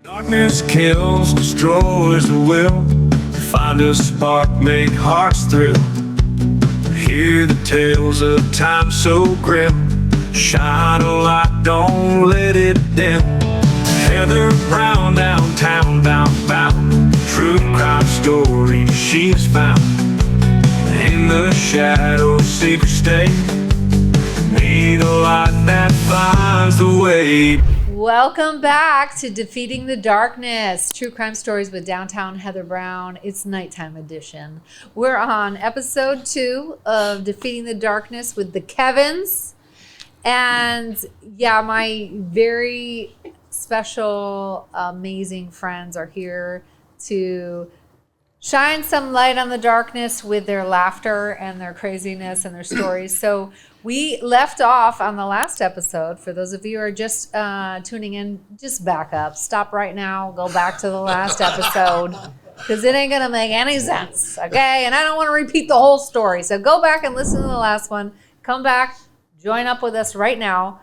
Darkness kills, destroys the will. Find a spark, make hearts thrill. Hear the tales of time so grim. Shine a light, don't let it dim. Heather Brown downtown, bound. True crime story she's found. In the shadows, secret stay. Need a light that finds the way. Welcome back to Defeating the Darkness, True Crime Stories with Downtown Heather Brown. It's nighttime edition. We're on episode 2 of Defeating the Darkness with the Kevins. And yeah, my very special, amazing friends are here to shine some light on the darkness with their laughter and their craziness and their stories. So we left off on the last episode. For those of you who are just tuning in, just back up. Stop right now. Go back to the last episode because it ain't going to make any sense, okay? And I don't want to repeat the whole story. So go back and listen to the last one. Come back. Join up with us right now.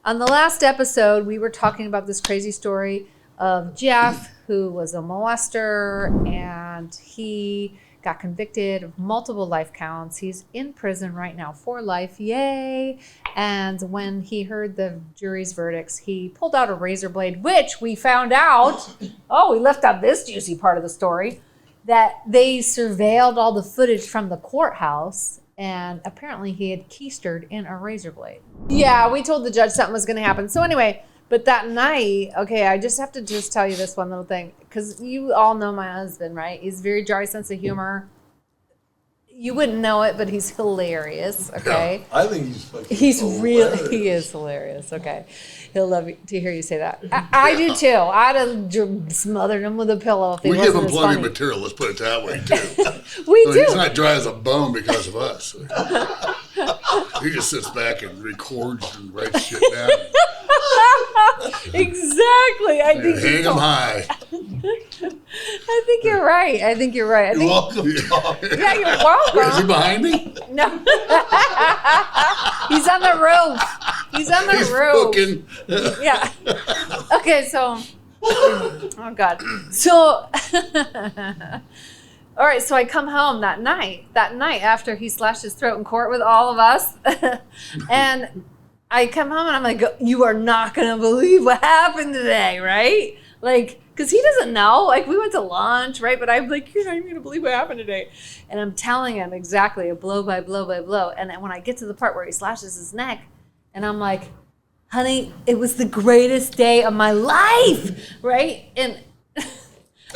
On the last episode, we were talking about this crazy story of Jeff, who was a molester, and he got convicted of multiple life counts. He's in prison right now for life, yay! And when he heard the jury's verdicts, he pulled out a razor blade, which we found out, we left out this juicy part of the story, that they surveilled all the footage from the courthouse, and apparently he had keistered in a razor blade. Yeah, we told the judge something was going to happen. So anyway, but that night, okay, I just have to tell you this one little thing, because you all know my husband, right? He's very dry sense of humor. You wouldn't know it, but he's hilarious, okay? Yeah, I think he's hilarious. He is hilarious, okay? He'll love to hear you say that. I do too. I'd have smothered him with a pillow if he wasn't We give him as plenty funny. of material, let's put it that way, too. We do. He's not dry as a bone because of us. He just sits back and records and writes shit down. Exactly. Hang him high. I think you're right. You're welcome, Tom. Yeah, you're welcome. Wait, is he behind me? No. He's on the roof. He's roof. Cooking. Yeah. Okay, so, oh God. So, all right, so I come home that night after he slashed his throat in court with all of us. And I come home and I'm like, you are not going to believe what happened today, right? Like, because he doesn't know. Like, we went to lunch, right? But I'm like, you're not even going to believe what happened today. And I'm telling him exactly a blow by blow by blow. And then when I get to the part where he slashes his neck, and I'm like, honey, it was the greatest day of my life, right? And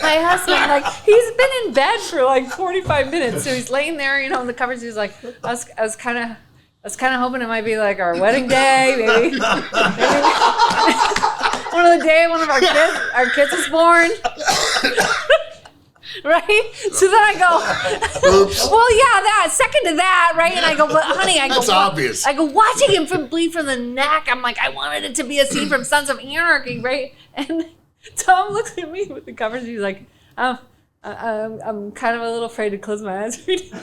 my husband, like, he's been in bed for like 45 minutes. So he's laying there, in the covers. He's like, I was kind of hoping it might be like our wedding day, maybe. One of the day one of our kids was born. Right? So then I go, Oops. well, yeah, that, second to that, right? And I go, but honey, That's obvious. I go, watching him bleed from the neck, I'm like, I wanted it to be a scene from Sons of Anarchy, right? And Tom looks at me with the covers, he's like, I'm kind of a little afraid to close my eyes right now.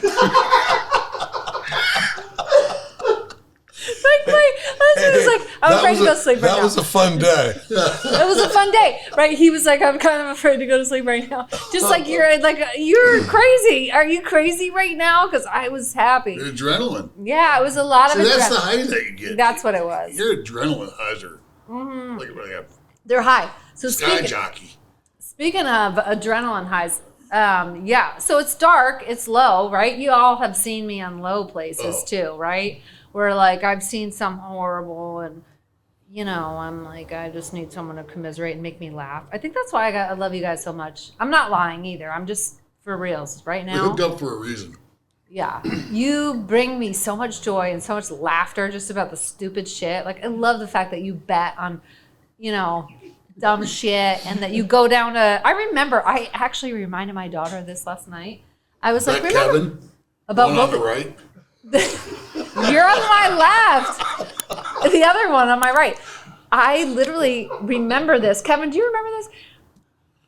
Like my husband was like, I'm afraid to go to sleep right now. That was a fun day. It was a fun day, right? He was like, I'm kind of afraid to go to sleep right now. Just like you're crazy. Are you crazy right now? Because I was happy. Adrenaline. Yeah, it was a lot of adrenaline. That's the high that you get. That's what it was. Your adrenaline highs are like a They're high. So sky jockey. Speaking of adrenaline highs, yeah. So it's dark, it's low, right? You all have seen me on low places too, right? Where like I've seen some horrible and I'm like, I just need someone to commiserate and make me laugh. I think that's why I love you guys so much. I'm not lying either. I'm just for reals right now. We hooked up for a reason. Yeah. You bring me so much joy and so much laughter just about the stupid shit. Like I love the fact that you bet on, dumb shit and that you go down to, I remember, I actually reminded my daughter of this last night. I was like, remember Kevin? about one on the right? You're on my left. The other one on my right. I literally remember this. Kevin, do you remember this?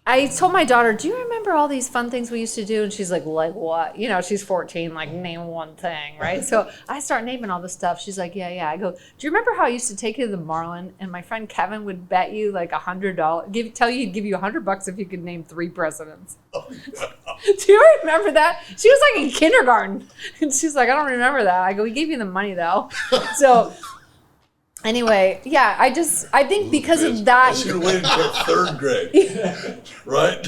I told my daughter, do you remember all these fun things we used to do? And she's like what? You know, she's 14, like, name one thing, right? So I start naming all this stuff. She's like, yeah. I go, do you remember how I used to take you to the Marlin and my friend Kevin would bet you like $100, tell you he'd give you $100 if you could name 3 presidents? Oh, do you remember that? She was like in kindergarten. And she's like, I don't remember that. I go, we gave you the money though. So anyway, yeah, I think because of that. I should have waited until 3rd grade. Right?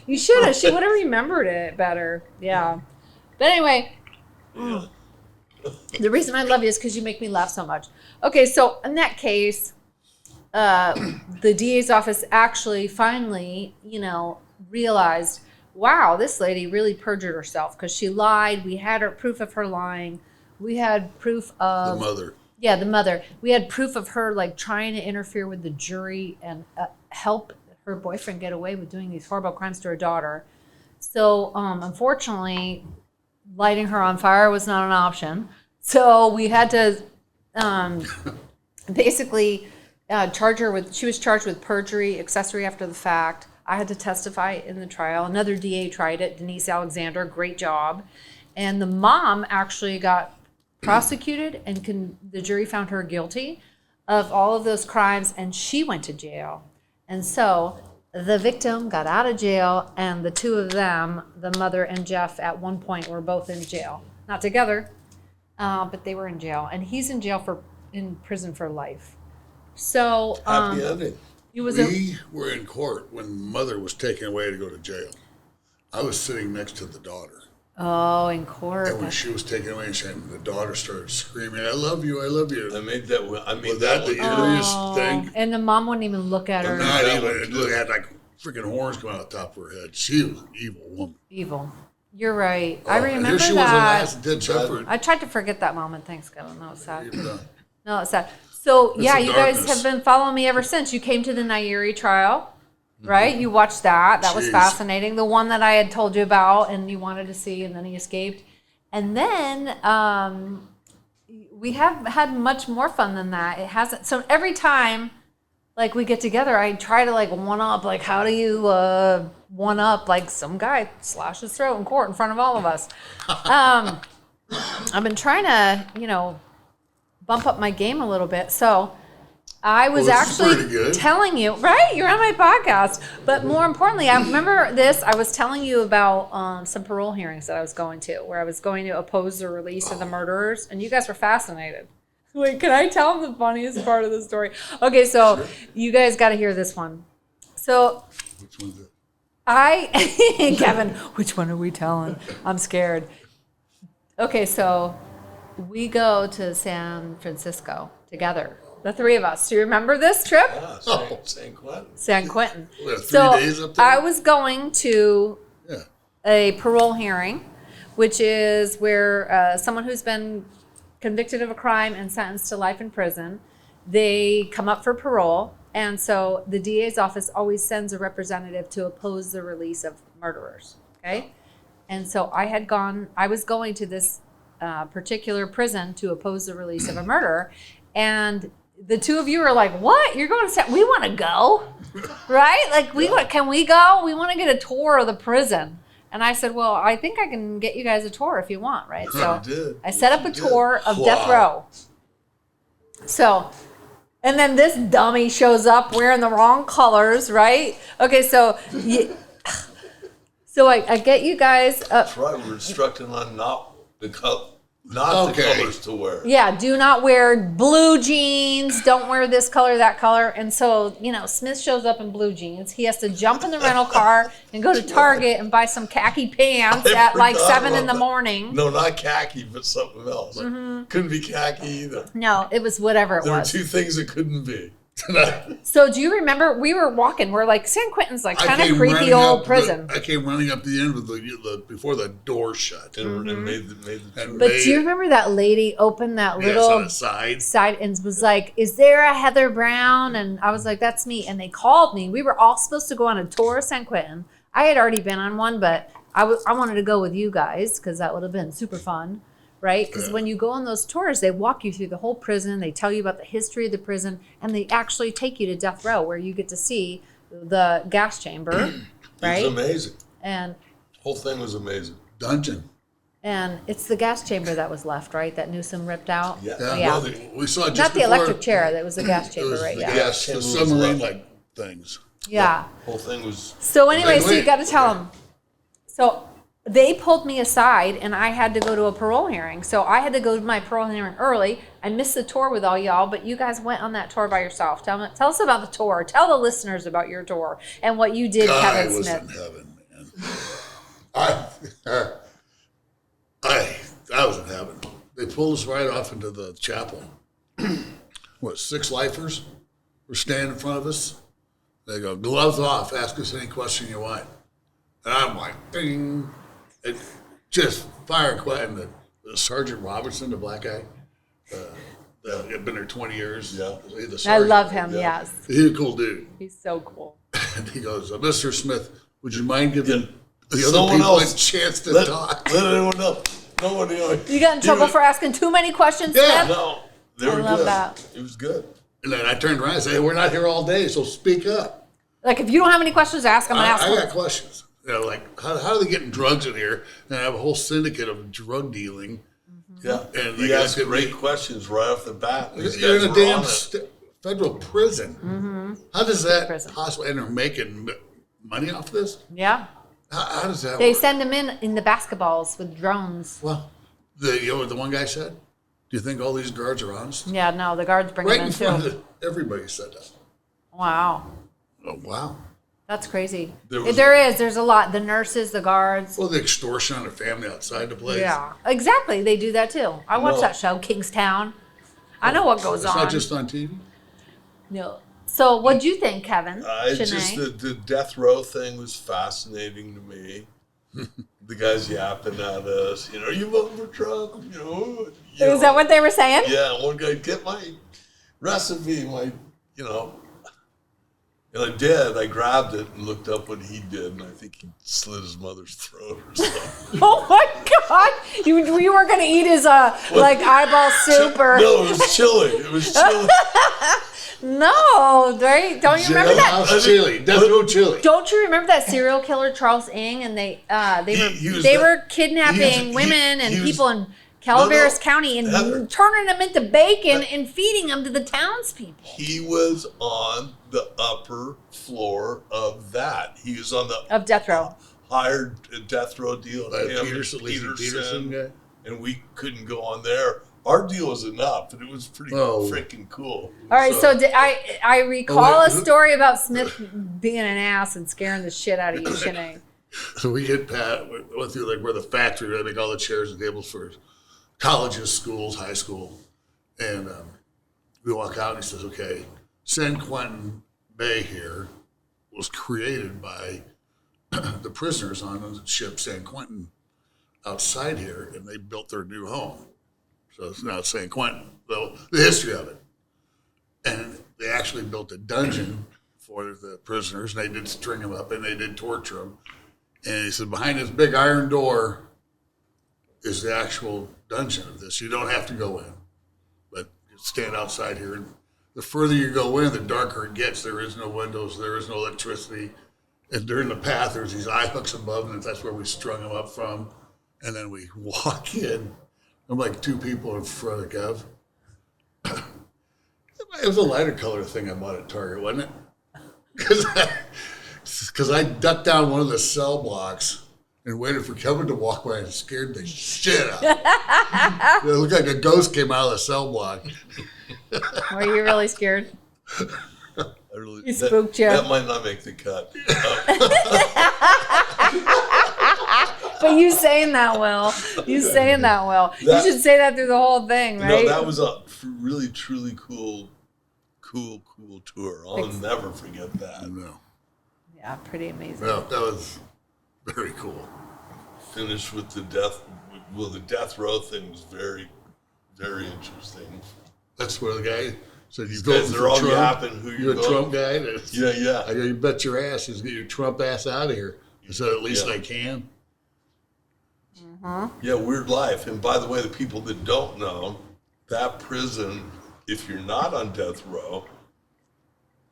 You should have. She would have remembered it better. Yeah. But anyway, the reason I love you is because you make me laugh so much. Okay, so in that case, the DA's office actually finally, realized, wow, this lady really perjured herself because she lied. We had her proof of her lying. We had proof of The mother. Yeah, the mother. We had proof of her like trying to interfere with the jury and help her boyfriend get away with doing these horrible crimes to her daughter. So unfortunately, lighting her on fire was not an option. So we had to basically charge her with, she was charged with perjury, accessory after the fact. I had to testify in the trial. Another DA tried it, Denise Alexander, great job. And the mom actually got prosecuted and the jury found her guilty of all of those crimes and she went to jail. And so the victim got out of jail and the two of them, the mother and Jeff, at one point were both in jail. Not together, but they were in jail. And he's in prison for life. So Happy ending. We were in court when mother was taken away to go to jail. I was sitting next to the daughter. Oh, in court. And when she was taken away, and the daughter started screaming, I love you, I love you. I made that Was that the eeriest thing? And the mom wouldn't even look at her. Not even. Look, had like freaking horns coming out the top of her head. She was an evil woman. Evil. You're right. I remember Here she was on last dead shepherd. I tried to forget that moment. Thanks, Kevin. That was sad. Yeah. No, it's sad. So, yeah, the you guys darkness. have been following me ever since. You came to the Nairi trial, right? You watched that. That was Jeez. fascinating. The one that I had told you about and you wanted to see, and then he escaped. And then we have had much more fun than that. It hasn't. So every time, like, we get together, I try to, like, one-up. Like, how do you one-up, like, some guy slash his throat in court in front of all of us? I've been trying to, bump up my game a little bit. So I was Well, this is pretty actually good. telling you, right? You're on my podcast. But more importantly, I remember this. I was telling you about some parole hearings that I was going to, where I was going to oppose the release of the murderers. And you guys were fascinated. Wait, can I tell them the funniest part of the story? Okay, so you guys got to hear this one. So Which one's it? Kevin, which one are we telling? I'm scared. Okay, so we go to San Francisco together, the 3 of us. Do you remember this trip? Yeah, San Quentin. San Quentin. We had 3 So days up there? I was going to Yeah. a parole hearing, which is where someone who's been convicted of a crime and sentenced to life in prison, they come up for parole. And so the DA's office always sends a representative to oppose the release of murderers. Okay. And so I was going to this particular prison to oppose the release of a murderer. And the two of you are like, what? You're going to we want to go, right? Like, can we go? We want to get a tour of the prison. And I said, well, I think I can get you guys a tour if you want, right? So You did. I set up a You did. tour of Wow. death row. So, and then this dummy shows up wearing the wrong colors, right? Okay, so I get you guys up. That's right. We're instructing on not the colors to wear. Yeah, do not wear blue jeans. Don't wear this color, that color. And so, Smith shows up in blue jeans. He has to jump in the rental car and go to Target and buy some khaki pants I at like forgot 7 in about the that. morning. No, not khaki, but something else. Couldn't be khaki either. No, it was whatever it There were was. 2 things it couldn't be. So do you remember we were walking? We're like, San Quentin's like I kind of came creepy running old up prison. I came running up the end of the before the door shut. And made the And But made do you it. remember that lady opened that Yes, little on the side. side and was like, is there a Heather Brown? And I was like, that's me. And they called me. We were all supposed to go on a tour of San Quentin. I had already been on one, but I wanted to go with you guys because that would have been super fun, right? Because when you go on those tours, they walk you through the whole prison. They tell you about the history of the prison, and they actually take you to death row where you get to see the gas chamber, right? It's amazing. And Whole thing was amazing. Dungeon. it's the gas chamber that was left, right? That Newsom ripped out. Yeah. Yeah. Well, we saw just Not the before, electric chair. That was the gas It chamber, was right? the Yeah. gas, the Chamber was submarine left. like things. Yeah. Whole thing was. So anyway, so you Wait. got to tell them. So they pulled me aside, and I had to go to a parole hearing. So I had to go to my parole hearing early. I missed the tour with all y'all, but you guys went on that tour by yourself. Tell us about the tour. Tell the listeners about your tour and what you did, I Kevin was Smith. in heaven, man. I was in heaven. They pulled us right off into the chapel. What, 6 lifers were standing in front of us? They go, gloves off, ask us any question you want. And I'm like, ding. And just fire quiet. And the Sergeant Robertson, the black guy, that had been there 20 years. Yeah. The I sergeant, love him. Yeah. Yes, He's a cool dude. he's so cool. And he goes, Mr. Smith, would you mind giving the other Someone people else. a chance to Let talk? anyone know. No one knew. You got in trouble for asking too many questions, Yeah. Smith? No, they I were love good. that. It was good. And then I turned around and said, hey, we're not here all day, so speak up. Like, if you don't have any questions to ask, I'm gonna ask I them. got questions. You know, like, how are they getting drugs in here? And I have a whole syndicate of drug dealing. Yeah. And You they asked got- great questions right off the bat. These You're guys in a were damn on it. federal prison. How does that Prison. possibly, and they're making money off this? Yeah, How does that they work? send them in the basketballs with drones. Well, you know what the one guy said? Do you think all these guards are honest? Yeah, no, the guards bring Right them in in front too. of everybody said that. Wow, Oh, wow. that's crazy. There's a lot. The nurses, the guards. Well, the extortion on the family outside the place. Yeah, exactly. They do that too. I watch No. that show, Kingstown. I know what goes It's on. not just on TV. No. So, what'd you think, Kevin? It's just Shanae? the death row thing was fascinating to me. The guys yapping at us, you know, you voting for Trump? Is that what they were saying? Yeah, one guy, get my recipe, you know. And I did. I grabbed it and looked up what he did, and I think he slit his mother's throat or something. Oh my God! You weren't gonna eat his like eyeball soup or No, it was chili. It was chili. no, right? Don't you remember that? Jailhouse chili. Death row chili. Don't you remember that serial killer Charles Ng? And they He was were the- kidnapping he- women and he was- people in Calaveras No, County and Heather. turning them into bacon and feeding them to the townspeople. He was on the upper floor of that. He was on the Of death row. hired death row deal. That Him, Peterson guy. and we couldn't go on there. Our deal was enough, and it was pretty Oh. freaking cool. All right, so I recall Oh, a wait. story about Smith being an ass and scaring the shit out of you, Shanae. So we get Pat, we went through like where the factory, where they make all the chairs and tables for colleges, schools, high school. And we walk out and he says, okay, San Quentin Bay here was created by the prisoners on the ship San Quentin outside here, and they built their new home. So it's now San Quentin, so the history of it. And they actually built a dungeon for the prisoners, and they did string them up and they did torture them. And he said, behind this big iron door is the actual dungeon of this. You don't have to go in, but you stand outside here. And the further you go in, the darker it gets. There is no windows, there is no electricity. And during the path, there's these eye hooks above, and that's where we strung them up from. And then we walk in. I'm like 2 people in front of Kev. It was a lighter color thing I bought at Target, wasn't it? Because I ducked down one of the cell blocks and waited for Kevin to walk by and scared the shit out of me. It looked like a ghost came out of the cell block. Were you really scared? I really, He spooked you. That might not make the cut. But you saying that well. You saying that well. You should say that through the whole thing, right? No, that was a really, truly cool tour. I'll never forget that. No, Yeah, pretty amazing. that was very cool. Finished with the death row thing was very, very interesting. That's where the guy said, you These voting guys, for they're all Trump? yapping who You're a voting. Trump guy? That's- Yeah. I go, you bet your ass is get your Trump ass out of here. I said, at least Yeah. I can. Yeah, weird life. And by the way, the people that don't know, that prison, if you're not on death row,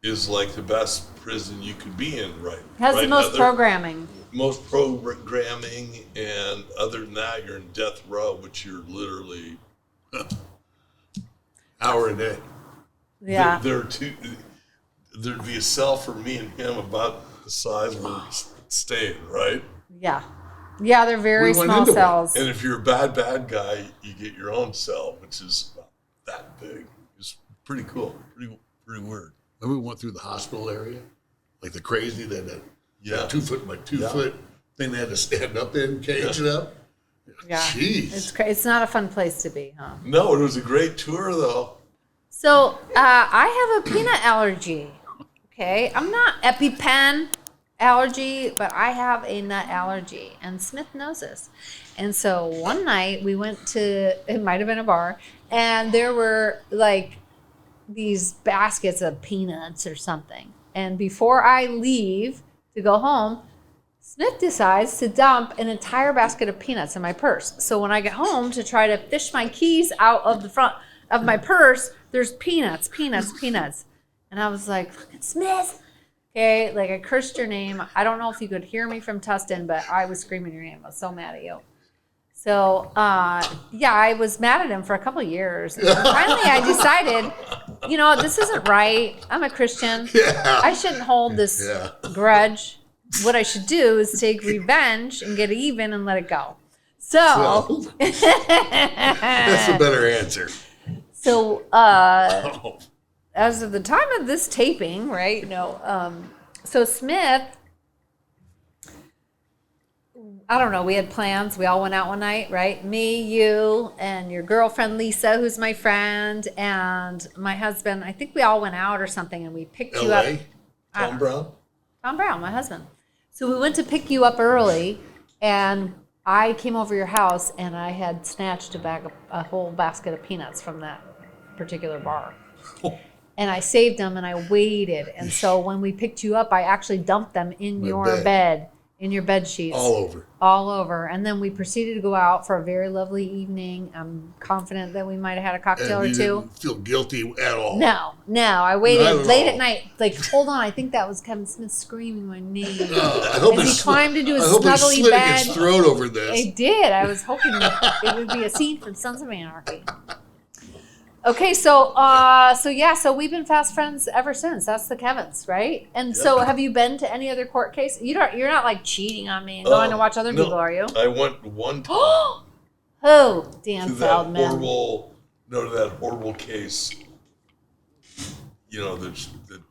is like the best prison you could be in, right? Has right? the most programming. Most programming, and other than that, you're in death row, which you're literally Hour a day. Yeah. There'd be a cell for me and him about the size we're staying, right? Yeah. Yeah, they're very We went small into it. cells. And if you're a bad guy, you get your own cell, which is about that big. It's pretty cool, pretty weird. Then we went through the hospital area, like the crazy that Yeah. 2 foot by 2 foot thing they had to stand up in, cage it up. Yeah. Jeez. It's not a fun place to be, huh? No, it was a great tour though. So I have a peanut allergy. Okay, I'm not EpiPen allergy, but I have a nut allergy, and Smith knows this. And so one night we went to, it might have been a bar, and there were like these baskets of peanuts or something. And before I leave to go home, Smith decides to dump an entire basket of peanuts in my purse. So when I get home to try to fish my keys out of the front of my purse, there's peanuts. And I was like, fucking Smith. Okay, like I cursed your name. I don't know if you could hear me from Tustin, but I was screaming your name. I was so mad at you. So, yeah, I was mad at him for a couple of years. And then finally I decided, you know, this isn't right. I'm a Christian. Yeah. I shouldn't hold this grudge. What I should do is take revenge and get even and let it go. So That's a better answer. So, as of the time of this taping, right? So Smith, I don't know. We had plans. We all went out one night, right? Me, you, and your girlfriend Lisa, who's my friend, and my husband. I think we all went out or something, and we picked you up. Tom Brown? Tom Brown, my husband. So we went to pick you up early, and I came over your house, and I had snatched a whole basket of peanuts from that particular bar. And I saved them, and I waited. And so when we picked you up, I actually dumped them in your bed, in your bed sheets. All over. And then we proceeded to go out for a very lovely evening. I'm confident that we might have had a cocktail And or you two. didn't feel guilty at all. No. I waited Not at late all. at night. Like, hold on, I think that was Kevin Smith screaming my name. I hope As he climbed into his I hope he snuggly slit bed. his throat over this. I did. I was hoping it would be a scene from Sons of Anarchy. Okay, so we've been fast friends ever since. That's the Kevins, right? And so, have you been to any other court case? You're not like cheating on me and going to watch other people, are you? I went one time Oh, Dan to Feldman. that horrible case. You know, the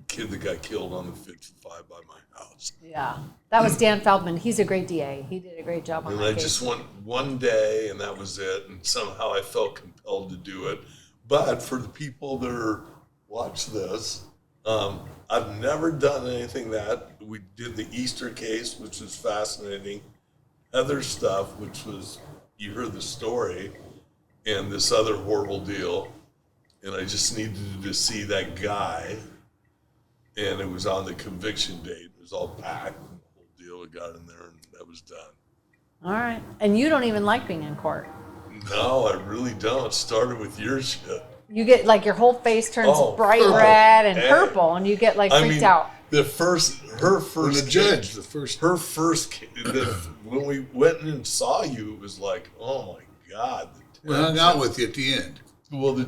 kid that got killed on the 55 by my house. Yeah, that was Dan Feldman. He's a great DA. He did a great job on And that I case. just went one day, and that was it. And somehow I felt compelled to do it. But for the people that watch this, I've never done anything that. We did the Easter case, which was fascinating. Other stuff, which was, you heard the story, and this other horrible deal. And I just needed to see that guy. And it was on the conviction date. It was all packed. And the whole deal, we got in there, and that was done. All right. And you don't even like being in court. No, I really don't. It started with your shit. You get like your whole face turns bright purple. red and Hey. purple, and you get like freaked out. Her first when we went in and saw you, it was like, oh my God. We hung out with you at the end. Well, the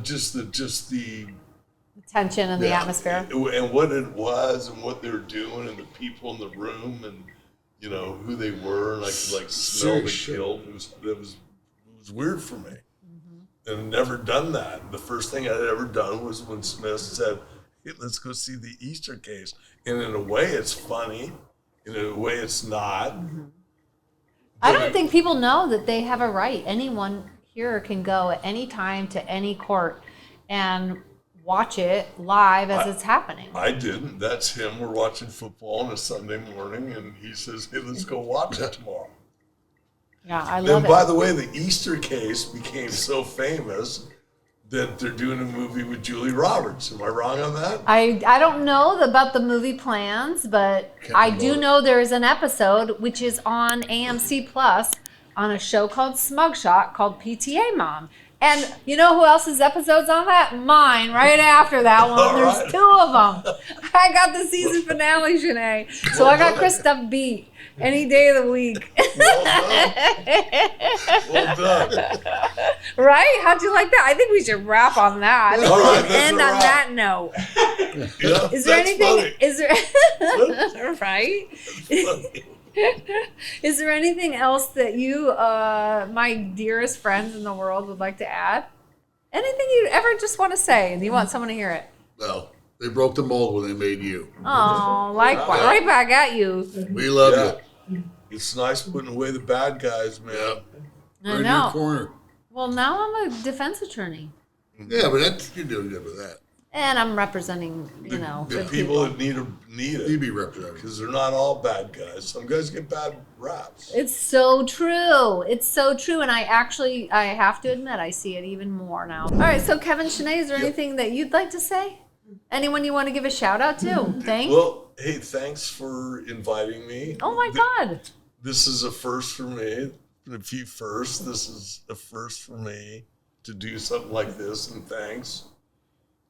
Tension and the atmosphere. and what it was and what they were doing and the people in the room and you know who they were and I could like smell the guilt. It was weird for me. And I'd never done that. The first thing I'd ever done was when Smith said, hey, let's go see the Easter case. And in a way it's funny. In a way it's not. I don't think people know that they have a right. Anyone here can go at any time to any court and watch it live as it's happening. I didn't. That's him. We're watching football on a Sunday morning, and he says, hey, let's go watch it tomorrow. Yeah, I love And it. by the way, the Easter case became so famous that they're doing a movie with Julie Roberts. Am I wrong on that? I don't know about the movie plans, but I do know there is an episode which is on AMC Plus on a show called Smug Shot called PTA Mom. And you know who else's episode's on that? Mine, right after that one. There's right. 2 of them. I got the season finale, Shanae. So I got Chris Stuff beat any day of the week. Well done. Right? How'd you like that? I think we should wrap on that. All right, that's End a on wrap. that note. Yeah, Is there that's anything? funny. Is there right? Funny. Is there anything else that you, my dearest friends in the world, would like to add? Anything you'd ever just want to say, and you want someone to hear it? Well, they broke the mold when they made you. Oh, likewise, right back at you. We love Yeah. It's nice putting away the bad guys, man. you. Yep. I We're in your know. corner. Well, now I'm a defense attorney, Yeah, but you're doing good with that. and I'm representing, The good people that need You it. be represented. Because they're not all bad guys. Some guys get bad raps. It's so true. It's so true. And I have to admit, I see it even more now. All right. So, Kevin, Shanae, is there anything that you'd like to say? Anyone you want to give a shout out to? Thank you. Well, hey, thanks for inviting me. Oh, my God. This is a first for me. A few firsts. This is a first for me to do something like this, and thanks.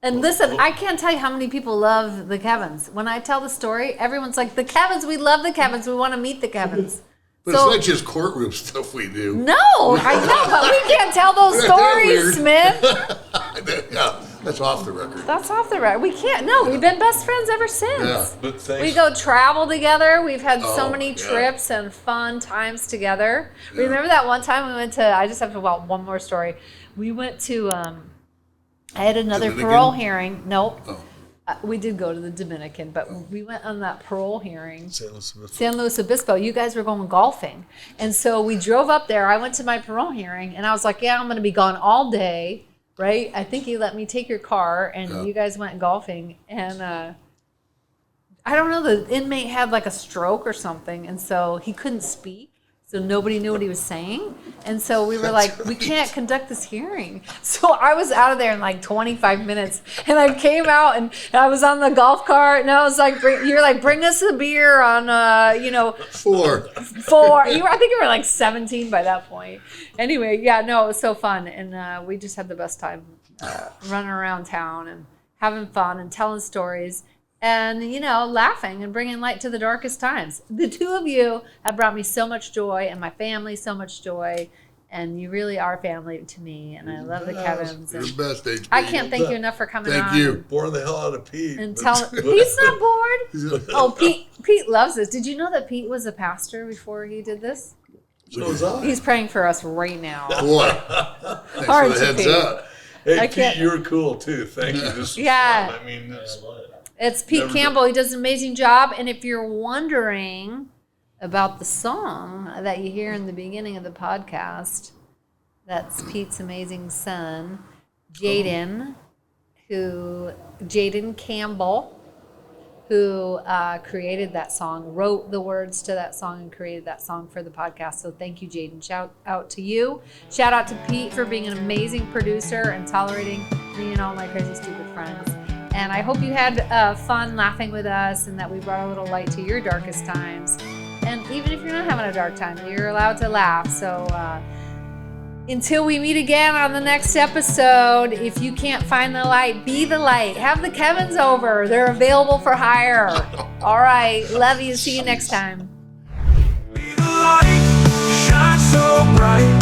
And listen, I can't tell you how many people love the Kevins. When I tell the story, everyone's like, the Kevins, we love the Kevins. We want to meet the Kevins. But So- it's not just courtroom stuff we do. No, I know, but we can't tell those Isn't that stories, weird? Smith. Yeah, that's off the record. That's off the record. We can't. No, we've been best friends ever since. Yeah. But thanks. We go travel together. We've had so Oh, many yeah. trips and fun times together. Yeah. Remember that one time we went to, I just have to, well, one more story. We went to, I had another Dominican? parole hearing. Nope. Oh. We did go to the Dominican, but we went on that parole hearing. San Luis Obispo. San Luis Obispo. You guys were going golfing. And so we drove up there. I went to my parole hearing and I was like, yeah, I'm going to be gone all day, right? I think you let me take your car and Yeah. you guys went golfing. And I don't know, the inmate had like a stroke or something. And so he couldn't speak. So nobody knew what he was saying. And so we were like, we can't conduct this hearing. So I was out of there in like 25 minutes. And I came out and I was on the golf cart and I was like, you're like, bring us a beer on, 4. 4. I think you were like 17 by that point. Anyway, yeah, no, it was so fun. And we just had the best time running around town and having fun and telling stories. And, laughing and bringing light to the darkest times. The 2 of you have brought me so much joy and my family so much joy. And you really are family to me. And I love the Kevins. You're And the best, HB. I can't thank you enough for coming Thank on. you. Boring the hell out of Pete. And but- tell Pete's not bored. Oh, Pete loves this. Did you know that Pete was a pastor before he did this? So was I. He's praying for us right now. Boy. Thanks Hard for to the heads Pete. up. Hey, I Pete, can't- you're cool too. Thank you. This was Yeah. fun. I mean, It's Pete Never Campbell. He does an amazing job. And if you're wondering about the song that you hear in the beginning of the podcast, that's Pete's amazing son, Jaden Campbell, who created that song, wrote the words to that song, and created that song for the podcast. So thank you, Jaden. Shout out to you. Shout out to Pete for being an amazing producer and tolerating me and all my crazy, stupid friends. And I hope you had fun laughing with us and that we brought a little light to your darkest times. And even if you're not having a dark time, you're allowed to laugh. So until we meet again on the next episode, if you can't find the light, be the light. Have the Kevins over. They're available for hire. All right. Love you. See you next time. Be the light, shine so bright.